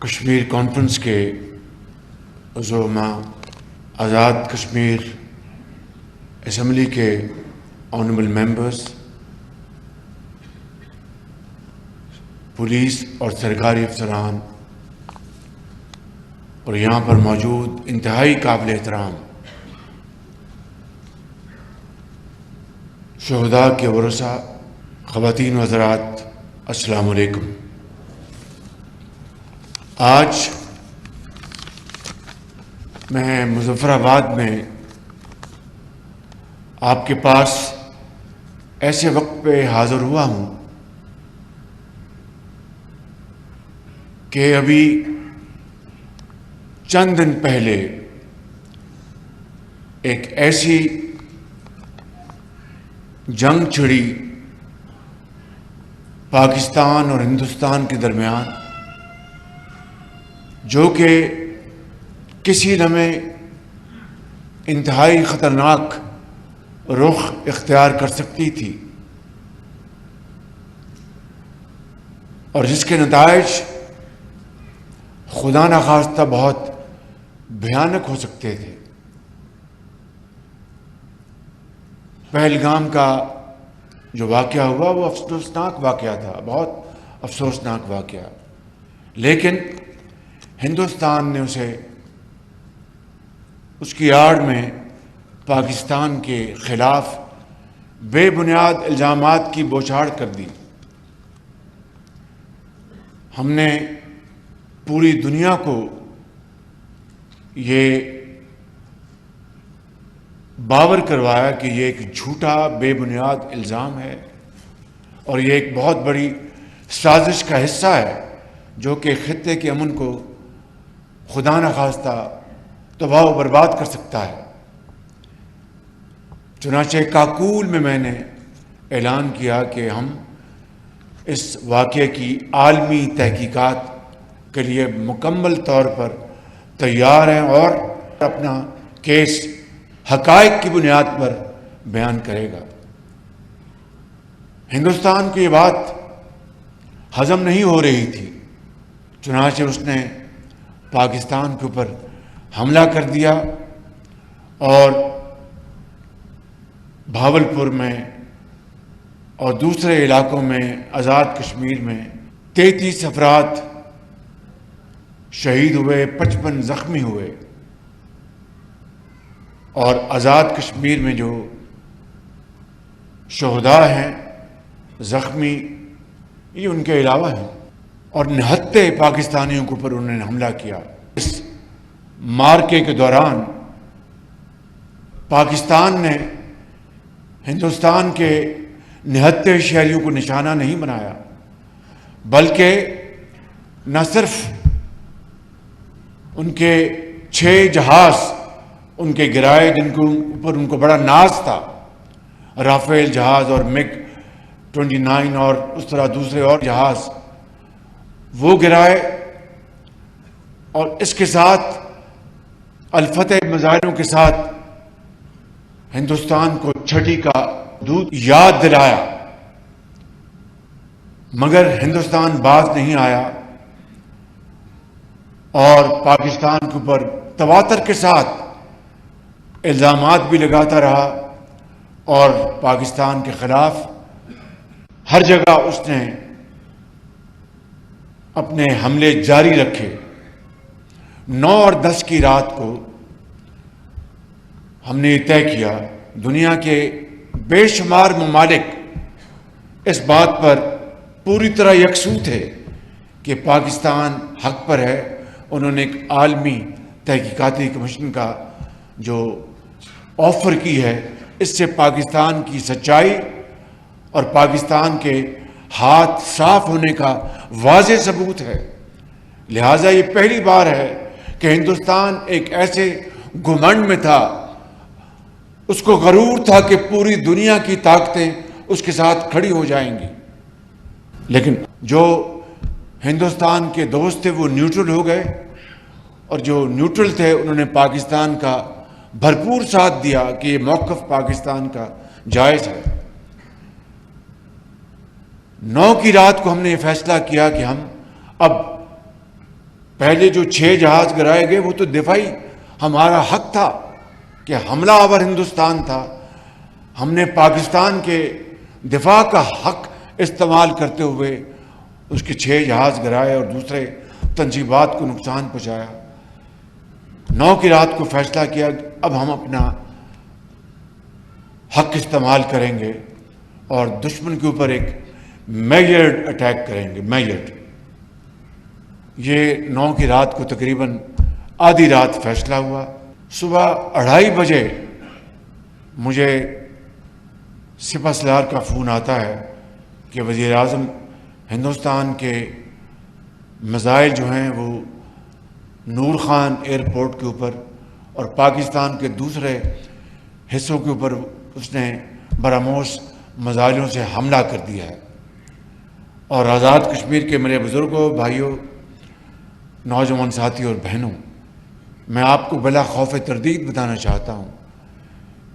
Kashmir conference کے عضوما، Azad Kashmir assembly کے honourable members, police اور سرکاری افسران اور یہاں پر موجود انتہائی قابل احترام شہداء کے ورثاء، خواتین و حضرات، السلام علیکم۔ آج میں مظفر آباد میں آپ کے پاس ایسے وقت پہ حاضر ہوا ہوں کہ ابھی چند دن پہلے ایک ایسی جنگ چھڑی پاکستان اور ہندوستان کے درمیان جو کہ کسی لمحے انتہائی خطرناک رخ اختیار کر سکتی تھی، اور جس کے نتائج خدا نخواستہ بہت بھیانک ہو سکتے تھے۔ پہلگام کا جو واقعہ ہوا وہ افسوسناک واقعہ تھا، بہت افسوسناک واقعہ، لیکن ہندوستان نے اس کی آڑ میں پاکستان کے خلاف بے بنیاد الزامات کی بوچھاڑ کر دی۔ ہم نے پوری دنیا کو یہ باور کروایا کہ یہ ایک جھوٹا بے بنیاد الزام ہے اور یہ ایک بہت بڑی سازش کا حصہ ہے جو کہ خطے کے امن کو خدا نخواستہ تباہ و برباد کر سکتا ہے۔ چنانچہ کاکول میں نے اعلان کیا کہ ہم اس واقعے کی عالمی تحقیقات کے لیے مکمل طور پر تیار ہیں اور اپنا کیس حقائق کی بنیاد پر بیان کرے گا۔ ہندوستان کو یہ بات ہضم نہیں ہو رہی تھی، چنانچہ اس نے پاکستان کے اوپر حملہ کر دیا اور بھاولپور میں اور دوسرے علاقوں میں آزاد کشمیر میں 33 افراد شہید ہوئے، 55 زخمی ہوئے، اور آزاد کشمیر میں جو شہداء ہیں، زخمی، یہ ان کے علاوہ ہیں، اور نہتے پاکستانیوں کے اوپر انہوں نے حملہ کیا۔ اس مارکے کے دوران پاکستان نے ہندوستان کے نہتے شہریوں کو نشانہ نہیں بنایا، بلکہ نہ صرف ان کے 6 جہاز ان کے گرائے جن کو اوپر ان کو بڑا ناز تھا، رافیل جہاز اور MiG 29 اور اس طرح دوسرے اور جہاز، وہ گرائے، اور اس کے ساتھ الفتح مظاہروں کے ساتھ ہندوستان کو چھٹی کا دودھ یاد دلایا، مگر ہندوستان باز نہیں آیا اور پاکستان کے اوپر تواتر کے ساتھ الزامات بھی لگاتا رہا، اور پاکستان کے خلاف ہر جگہ اس نے اپنے حملے جاری رکھے۔ 9 اور 10 کی رات کو ہم نے یہ طے کیا، دنیا کے بے شمار ممالک اس بات پر پوری طرح یکسو تھے کہ پاکستان حق پر ہے۔ انہوں نے ایک عالمی تحقیقاتی کمیشن کا جو آفر کی ہے، اس سے پاکستان کی سچائی اور پاکستان کے ہاتھ صاف ہونے کا واضح ثبوت ہے۔ لہٰذا یہ پہلی بار ہے کہ ہندوستان ایک ایسے گھمنڈ میں تھا، اس کو غرور تھا کہ پوری دنیا کی طاقتیں اس کے ساتھ کھڑی ہو جائیں گی، لیکن جو ہندوستان کے دوست تھے وہ نیوٹرل ہو گئے، اور جو نیوٹرل تھے انہوں نے پاکستان کا بھرپور ساتھ دیا کہ یہ موقف پاکستان کا جائز ہے۔ 9 کی رات کو ہم نے یہ فیصلہ کیا کہ ہم اب پہلے جو 6 جہاز گرائے گئے وہ تو دفاعی ہمارا حق تھا کہ حملہ آور ہندوستان تھا. ہم نے پاکستان کے دفاع کا حق استعمال کرتے ہوئے اس کے 6 جہاز گرائے اور دوسرے تنصیبات کو نقصان پہنچایا. 9 کی رات کو فیصلہ کیا اب ہم اپنا حق استعمال کریں گے اور دشمن کے اوپر ایک میجرڈ اٹیک کریں گے. میجرڈ یہ 9 کی رات کو تقریباً آدھی رات فیصلہ ہوا. صبح 2:30 بجے مجھے سپہ سالار کا فون آتا ہے کہ وزیر اعظم ہندوستان کے میزائل جو ہیں وہ نور خان ایئرپورٹ کے اوپر اور پاکستان کے دوسرے حصوں کے اوپر اس نے براموس میزائلوں سے حملہ کر دیا ہے. اور آزاد کشمیر کے میرے بزرگوں، بھائیوں، نوجوان ساتھی اور بہنوں، میں آپ کو بلا خوف تردید بتانا چاہتا ہوں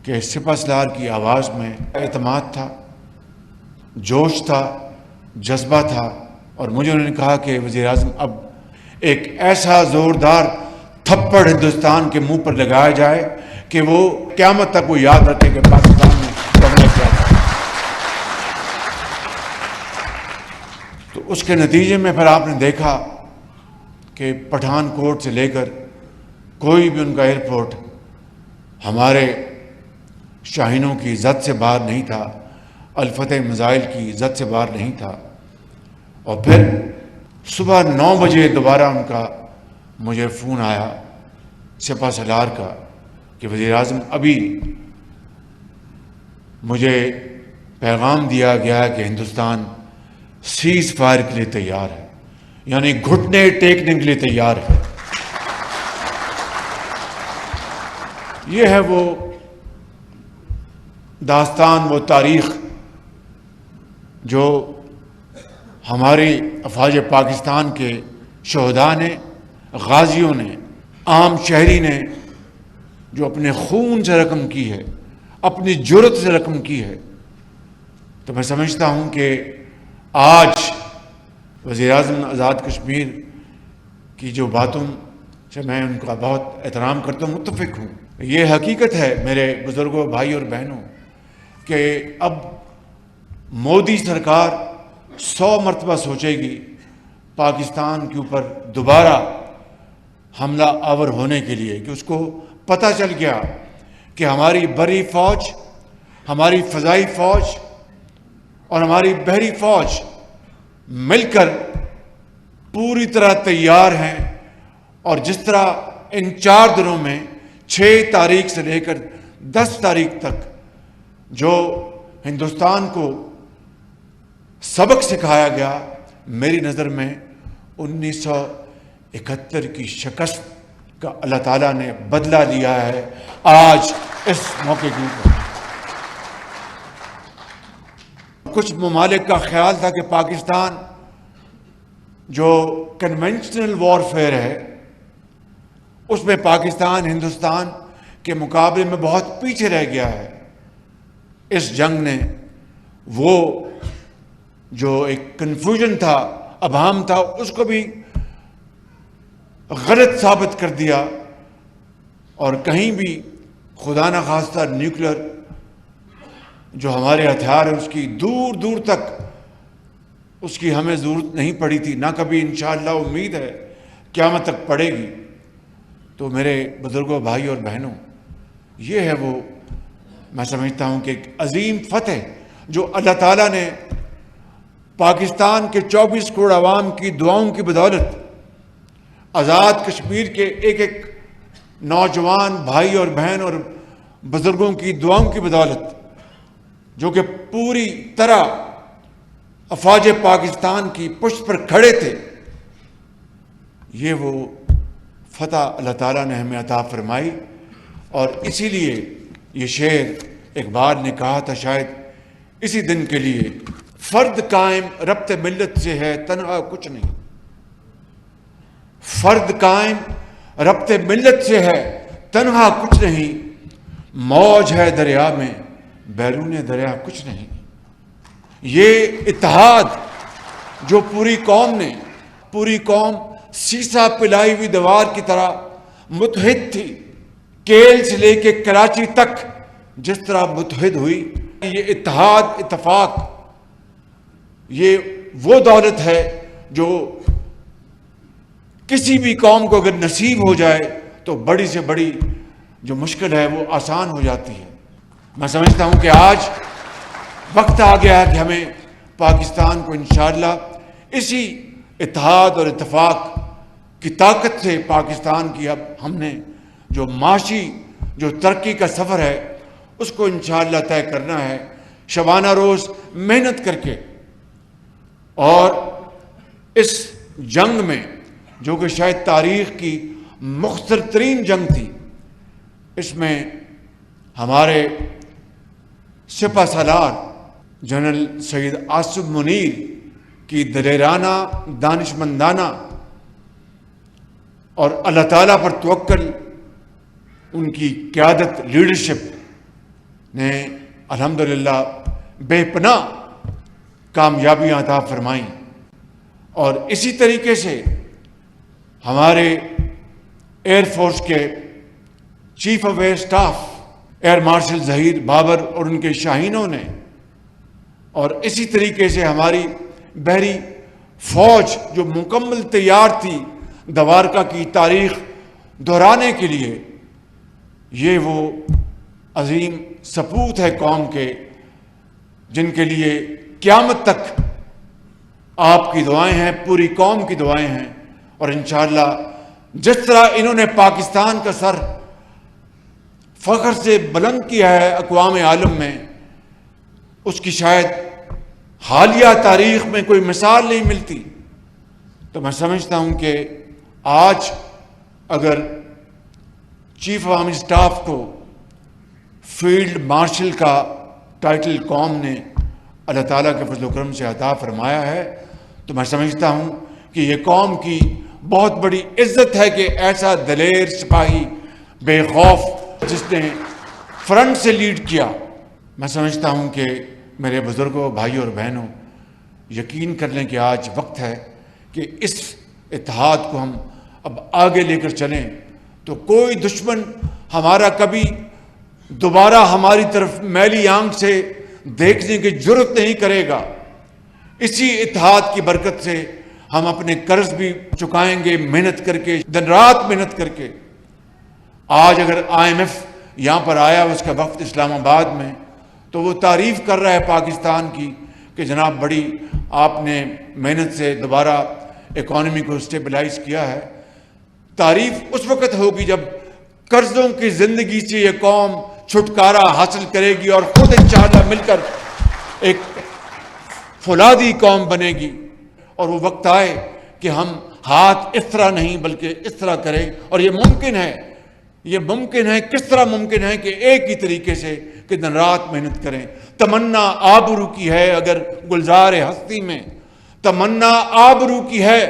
کہ سپہ سالار کی آواز میں اعتماد تھا، جوش تھا، جذبہ تھا. اور مجھے انہوں نے کہا کہ وزیر اعظم اب ایک ایسا زوردار تھپڑ ہندوستان کے منہ پر لگایا جائے کہ وہ قیامت تک وہ یاد رکھے کہ پاکستان میں حملہ کیا تھا. تو اس کے نتیجے میں پھر آپ نے دیکھا کہ پٹھان کوٹ سے لے کر کوئی بھی ان کا ایئرپورٹ ہمارے شاہینوں کی زد سے باہر نہیں تھا، الفتح میزائل کی زد سے باہر نہیں تھا. اور پھر صبح 9 بجے دوبارہ ان کا مجھے فون آیا سپہ سالار کا کہ وزیر اعظم ابھی مجھے پیغام دیا گیا کہ ہندوستان سیز فائر کے لیے تیار ہے، یعنی گھٹنے ٹیکنے کے لیے تیار ہے. یہ ہے وہ داستان، وہ تاریخ جو ہماری افواج پاکستان کے شہداء نے، غازیوں نے، عام شہری نے جو اپنے خون سے رقم کی ہے، اپنی جرت سے رقم کی ہے. تو میں سمجھتا ہوں کہ آج وزیر اعظم آزاد کشمیر کی جو باتوں سے میں ان کا بہت احترام کرتا ہوں، متفق ہوں. یہ حقیقت ہے میرے بزرگوں، بھائی اور بہنوں کہ اب مودی سرکار 100 مرتبہ سوچے گی پاکستان کے اوپر دوبارہ حملہ آور ہونے کے لیے، کہ اس کو پتہ چل گیا کہ ہماری بری فوج، ہماری فضائی فوج اور ہماری بحری فوج مل کر پوری طرح تیار ہیں. اور جس طرح ان 4 دنوں میں 6 تاریخ سے لے کر 10 تاریخ تک جو ہندوستان کو سبق سکھایا گیا، میری نظر میں 1971 کی شکست کا اللہ تعالیٰ نے بدلہ لیا ہے آج اس موقع کے اوپر. کچھ ممالک کا خیال تھا کہ پاکستان جو کنونشنل وارفیئر ہے اس میں پاکستان ہندوستان کے مقابلے میں بہت پیچھے رہ گیا ہے. اس جنگ نے وہ جو ایک کنفیوژن تھا، ابہام تھا، اس کو بھی غلط ثابت کر دیا. اور کہیں بھی خدا نخواستہ نیوکلر جو ہمارے ہتھیار ہے اس کی دور دور تک اس کی ہمیں ضرورت نہیں پڑی تھی، نہ کبھی انشاءاللہ امید ہے قیامت تک پڑے گی. تو میرے بزرگوں، بھائی اور بہنوں، یہ ہے وہ میں سمجھتا ہوں کہ ایک عظیم فتح جو اللہ تعالیٰ نے پاکستان کے 24 کروڑ عوام کی دعاؤں کی بدولت، آزاد کشمیر کے ایک ایک نوجوان بھائی اور بہن اور بزرگوں کی دعاؤں کی بدولت، جو کہ پوری طرح افواج پاکستان کی پشت پر کھڑے تھے، یہ وہ فتح اللہ تعالیٰ نے ہمیں عطا فرمائی. اور اسی لیے یہ شعر اقبال نے کہا تھا شاید اسی دن کے لیے، فرد قائم ربط ملت سے ہے تنہا کچھ نہیں. فرد قائم ربط ملت سے ہے تنہا کچھ نہیں، موج ہے دریا میں بیرون دریا کچھ نہیں. یہ اتحاد جو پوری قوم سیسا پلائی ہوئی دیوار کی طرح متحد تھی، کیل سے لے کے کراچی تک جس طرح متحد ہوئی. یہ اتحاد اتفاق یہ وہ دولت ہے جو کسی بھی قوم کو اگر نصیب ہو جائے تو بڑی سے بڑی جو مشکل ہے وہ آسان ہو جاتی ہے. میں سمجھتا ہوں کہ آج وقت آ گیا ہے کہ ہمیں پاکستان کو انشاءاللہ اسی اتحاد اور اتفاق کی طاقت سے پاکستان کی اب ہم نے جو معاشی جو ترقی کا سفر ہے اس کو انشاءاللہ طے کرنا ہے، شبانہ روز محنت کر کے. اور اس جنگ میں جو کہ شاید تاریخ کی مختصر ترین جنگ تھی، اس میں ہمارے سپہ سالار جنرل سید آصف منیر کی دلیرانہ، دانشمندانہ اور اللہ تعالیٰ پر توکل، ان کی قیادت، لیڈرشپ نے الحمدللہ بے پناہ کامیابیاں عطا فرمائیں. اور اسی طریقے سے ہمارے ایئر فورس کے chief of air staff air marshal Zaheer Babar اور ان کے شاہینوں نے، اور اسی طریقے سے ہماری بحری فوج جو مکمل تیار تھی دوارکا کی تاریخ دہرانے کے لیے، یہ وہ عظیم سپوت ہے قوم کے جن کے لیے قیامت تک آپ کی دعائیں ہیں، پوری قوم کی دعائیں ہیں. اور انشاءاللہ جس طرح انہوں نے پاکستان کا سر فخر سے بلند کیا ہے اقوام عالم میں، اس کی شاید حالیہ تاریخ میں کوئی مثال نہیں ملتی. تو میں سمجھتا ہوں کہ آج اگر چیف آف آرمی اسٹاف کو فیلڈ مارشل کا ٹائٹل قوم نے اللہ تعالیٰ کے فضل و کرم سے عطا فرمایا ہے، تو میں سمجھتا ہوں کہ یہ قوم کی بہت بڑی عزت ہے کہ ایسا دلیر سپاہی بے خوف جس نے فرنٹ سے لیڈ کیا. میں سمجھتا ہوں کہ میرے بزرگوں، بھائیوں اور بہنوں، یقین کر لیں کہ آج وقت ہے کہ اس اتحاد کو ہم اب آگے لے کر چلیں تو کوئی دشمن ہمارا کبھی دوبارہ ہماری طرف میلی آنکھ سے دیکھنے کی جرت نہیں کرے گا. اسی اتحاد کی برکت سے ہم اپنے قرض بھی چکائیں گے، محنت کر کے، دن رات محنت کر کے. آج اگر IMF یہاں پر آیا اس کا وفد اسلام آباد میں، تو وہ تعریف کر رہا ہے پاکستان کی کہ جناب بڑی آپ نے محنت سے دوبارہ اکانومی کو اسٹیبلائز کیا ہے. تعریف اس وقت ہوگی جب قرضوں کی زندگی سے یہ قوم چھٹکارا حاصل کرے گی اور خود انشاءاللہ مل کر ایک فولادی قوم بنے گی. اور وہ وقت آئے کہ ہم ہاتھ اس طرح نہیں بلکہ اس طرح کریں. اور یہ ممکن ہے، یہ ممکن ہے. کس طرح ممکن ہے کہ ایک ہی طریقے سے کہ دن رات محنت کریں. تمنا آبرو کی ہے اگر گلزار ہستی میں، تمنا آبرو کی ہے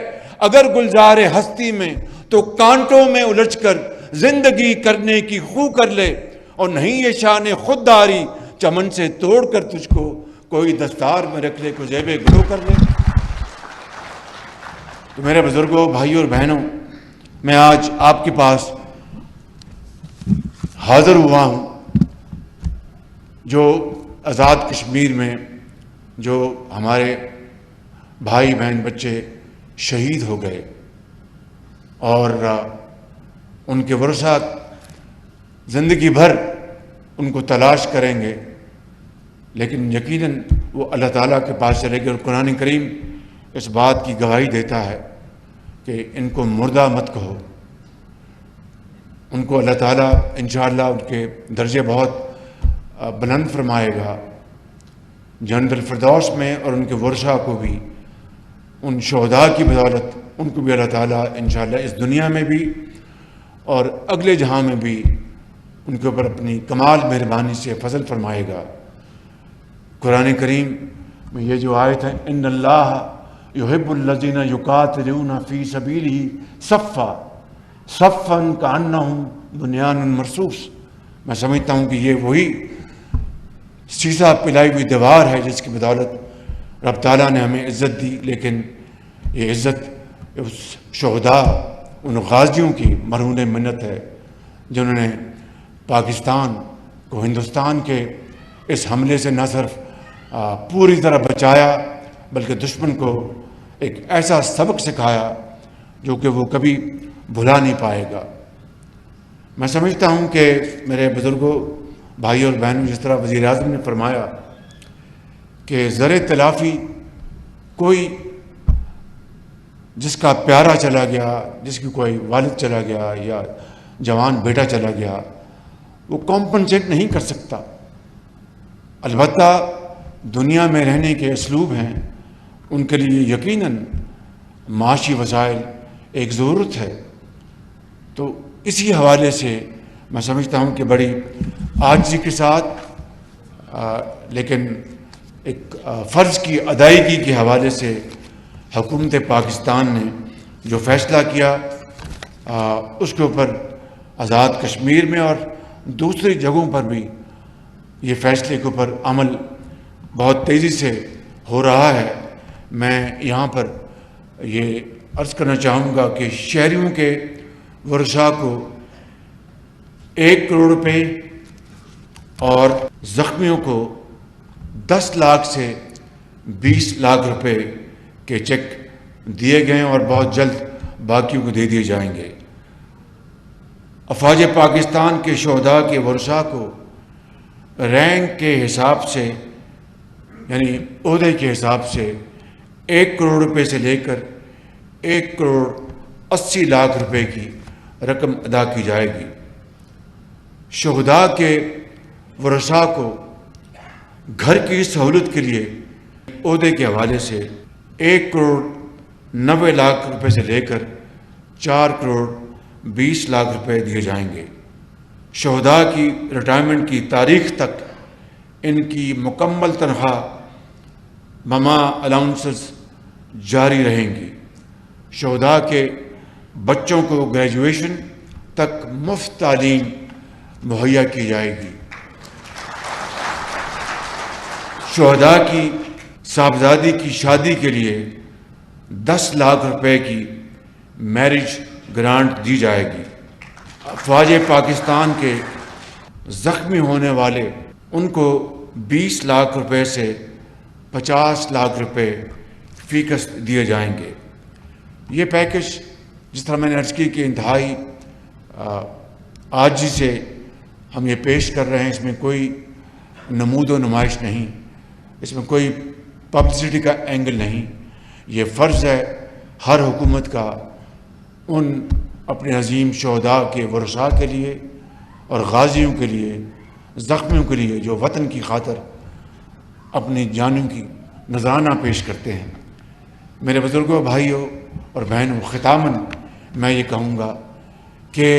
اگر گلزار ہستی میں، تو کانٹوں میں الجھ کر زندگی کرنے کی خو کر لے. اور نہیں یہ شان خودداری چمن سے توڑ کر تجھ کو کوئی دستار میں رکھ لے، کو زیب گلو کر لے. تو میرے بزرگوں، بھائیوں اور بہنوں، میں آج آپ کے پاس حاضر ہوا ہوں جو آزاد کشمیر میں جو ہمارے بھائی بہن بچے شہید ہو گئے، اور ان کے ورثہ زندگی بھر ان کو تلاش کریں گے، لیکن یقیناً وہ اللہ تعالیٰ کے پاس چلے گئے. اور قرآن کریم اس بات کی گواہی دیتا ہے کہ ان کو مردہ مت کہو. ان کو اللہ تعالیٰ انشاءاللہ ان کے درجے بہت بلند فرمائے گا جنت الفردوس میں، اور ان کے ورثہ کو بھی ان شہداء کی بدولت ان کو بھی اللہ تعالیٰ انشاءاللہ اس دنیا میں بھی اور اگلے جہاں میں بھی ان کے اوپر اپنی کمال مہربانی سے فضل فرمائے گا. قرآن کریم میں یہ جو آیت ہے، ان اللہ یحب الذین یقاتلون فی سبیلہ صفا صفا کانہم بنیان مرصوص، میں سمجھتا ہوں کہ یہ وہی سیسا پلائی ہوئی دیوار ہے جس کی بدولت رب تعالیٰ نے ہمیں عزت دی. لیکن یہ عزت اس شہداء، ان غازیوں کی مرہون منت ہے جنہوں نے پاکستان کو ہندوستان کے اس حملے سے نہ صرف پوری طرح بچایا بلکہ دشمن کو ایک ایسا سبق سکھایا جو کہ وہ کبھی بھلا نہیں پائے گا۔ میں سمجھتا ہوں کہ میرے بزرگوں، بھائیوں اور بہنوں، جس طرح وزیر اعظم نے فرمایا کہ زر تلافی کوئی جس کا پیارا چلا گیا، جس کی کوئی والد چلا گیا یا جوان بیٹا چلا گیا، وہ کمپنسیٹ نہیں کر سکتا۔ البتہ دنیا میں رہنے کے اسلوب ہیں، ان کے لیے یقیناً معاشی وسائل ایک ضرورت ہے۔ تو اسی حوالے سے میں سمجھتا ہوں کہ بڑی عاجزی کے ساتھ لیکن ایک فرض کی ادائیگی کے حوالے سے حکومت پاکستان نے جو فیصلہ کیا اس کے اوپر آزاد کشمیر میں اور دوسری جگہوں پر بھی یہ فیصلے کے اوپر عمل بہت تیزی سے ہو رہا ہے۔ میں یہاں پر یہ عرض کرنا چاہوں گا کہ شہریوں کے ورثاء کو 1 کروڑ روپے اور زخمیوں کو 10 لاکھ سے 20 لاکھ روپے کے چیک دیے گئے اور بہت جلد باقیوں کو دے دیے جائیں گے۔ افواج پاکستان کے شہداء کے ورثاء کو رینک کے حساب سے یعنی عہدے کے حساب سے 1 کروڑ روپے سے لے کر 1 کروڑ 80 لاکھ روپے کی رقم ادا کی جائے گی۔ شہداء کے ورثاء کو گھر کی سہولت کے لیے عہدے کے حوالے سے 1 کروڑ 90 لاکھ روپے سے لے کر 4 کروڑ 20 لاکھ روپے دیے جائیں گے۔ شہداء کی ریٹائرمنٹ کی تاریخ تک ان کی مکمل تنخواہ مما الاؤنسز جاری رہیں گی۔ شہداء کے بچوں کو گریجویشن تک مفت تعلیم مہیا کی جائے گی۔ شہداء کی صاحبزادی کی شادی کے لیے 10 لاکھ روپے کی میرج گرانٹ دی جائے گی۔ افواج پاکستان کے زخمی ہونے والے ان کو 20 لاکھ روپے سے 50 لاکھ روپے فی قسط دیے جائیں گے۔ یہ پیکج جس طرح میں نے عرض کی کہ انتہائی عاجزی سے ہم یہ پیش کر رہے ہیں، اس میں کوئی نمود و نمائش نہیں، اس میں کوئی پبلسٹی کا اینگل نہیں۔ یہ فرض ہے ہر حکومت کا ان اپنے عظیم شہداء کے ورثاء کے لیے اور غازیوں کے لیے، زخمیوں کے لیے جو وطن کی خاطر اپنی جانوں کی نذرانہ پیش کرتے ہیں۔ میرے بزرگوں، بھائیوں اور بہنوں، ختاماً میں یہ کہوں گا کہ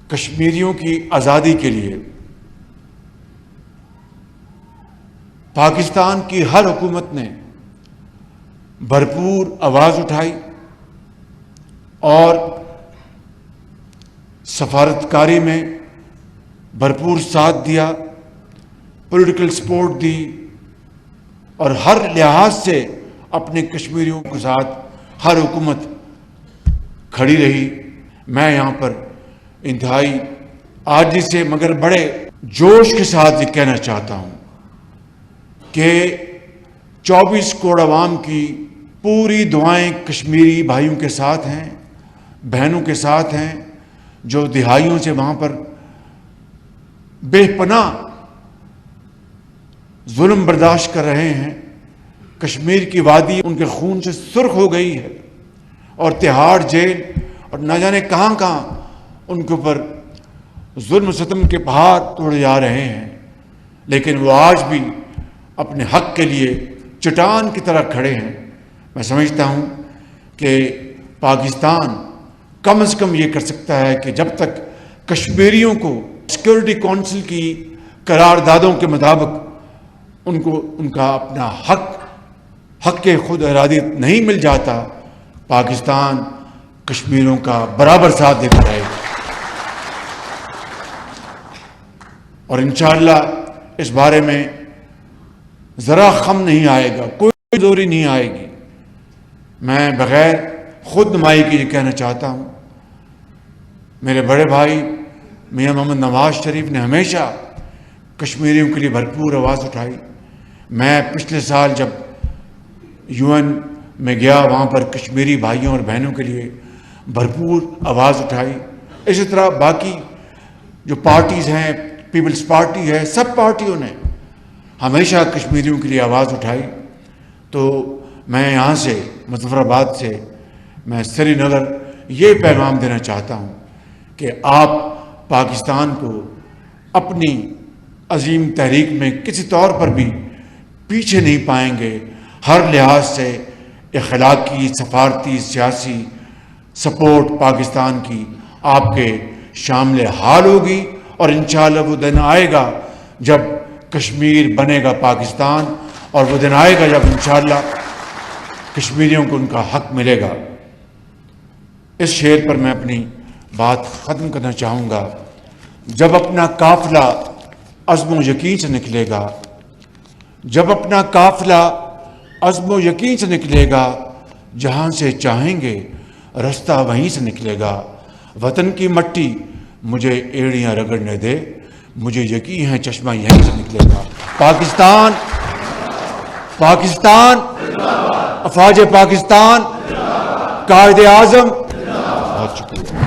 کشمیریوں کی آزادی کے لیے پاکستان کی ہر حکومت نے بھرپور آواز اٹھائی اور سفارتکاری میں بھرپور ساتھ دیا، پولیٹیکل سپورٹ دی اور ہر لحاظ سے اپنے کشمیریوں کے ساتھ ہر حکومت کھڑی رہی۔ میں یہاں پر انتہائی عاجزی سے مگر بڑے جوش کے ساتھ یہ کہنا چاہتا ہوں کہ 24 کروڑ عوام کی پوری دعائیں کشمیری بھائیوں کے ساتھ ہیں، بہنوں کے ساتھ ہیں، جو دہائیوں سے وہاں پر بے پناہ ظلم برداشت کر رہے ہیں۔ کشمیر کی وادی ان کے خون سے سرخ ہو گئی ہے اور تہاڑ جیل اور نہ جانے کہاں کہاں ان کے اوپر ظلم و ستم کے پہاڑ توڑے جا رہے ہیں، لیکن وہ آج بھی اپنے حق کے لیے چٹان کی طرح کھڑے ہیں۔ میں سمجھتا ہوں کہ پاکستان کم از کم یہ کر سکتا ہے کہ جب تک کشمیریوں کو سیکورٹی کونسل کی قراردادوں کے مطابق ان کا اپنا حق کے خود ارادیت نہیں مل جاتا، پاکستان کشمیریوں کا برابر ساتھ دیتا رہے گا۔ اور انشاءاللہ اس بارے میں ذرا خم نہیں آئے گا، کوئی دوری نہیں آئے گی۔ میں بغیر خود نمائی کے یہ کہنا چاہتا ہوں، میرے بڑے بھائی میاں محمد نواز شریف نے ہمیشہ کشمیریوں کے لیے بھرپور آواز اٹھائی. میں پچھلے سال جب UN میں گیا، وہاں پر کشمیری بھائیوں اور بہنوں کے لیے بھرپور آواز اٹھائی. اسی طرح باقی جو پارٹیز ہیں، پیپلز پارٹی ہے، سب پارٹیوں نے ہمیشہ کشمیریوں کے لیے آواز اٹھائی. تو میں یہاں سے مظفر آباد سے میں سری نگر یہ پیغام دینا چاہتا ہوں کہ آپ پاکستان کو اپنی عظیم تحریک میں کسی طور پر بھی پیچھے نہیں پائیں گے. ہر لحاظ سے اخلاقی، سفارتی، سیاسی سپورٹ پاکستان کی آپ کے شامل حال ہوگی، اور انشاءاللہ وہ دن آئے گا جب کشمیر بنے گا پاکستان، اور وہ دن آئے گا جب انشاءاللہ کشمیریوں کو ان کا حق ملے گا. اس شعر پر میں اپنی بات ختم کرنا چاہوں گا. جب اپنا قافلہ عزم و یقین سے نکلے گا، جب اپنا قافلہ عزم و یقین سے نکلے گا، جہاں سے چاہیں گے رستہ وہیں سے نکلے گا. وطن کی مٹی مجھے ایڑیاں رگڑنے دے، مجھے یقین ہے چشمہ یہیں سے نکلے گا. پاکستان، پاکستان، افواج پاکستان، قائد اعظم. بہت شکریہ.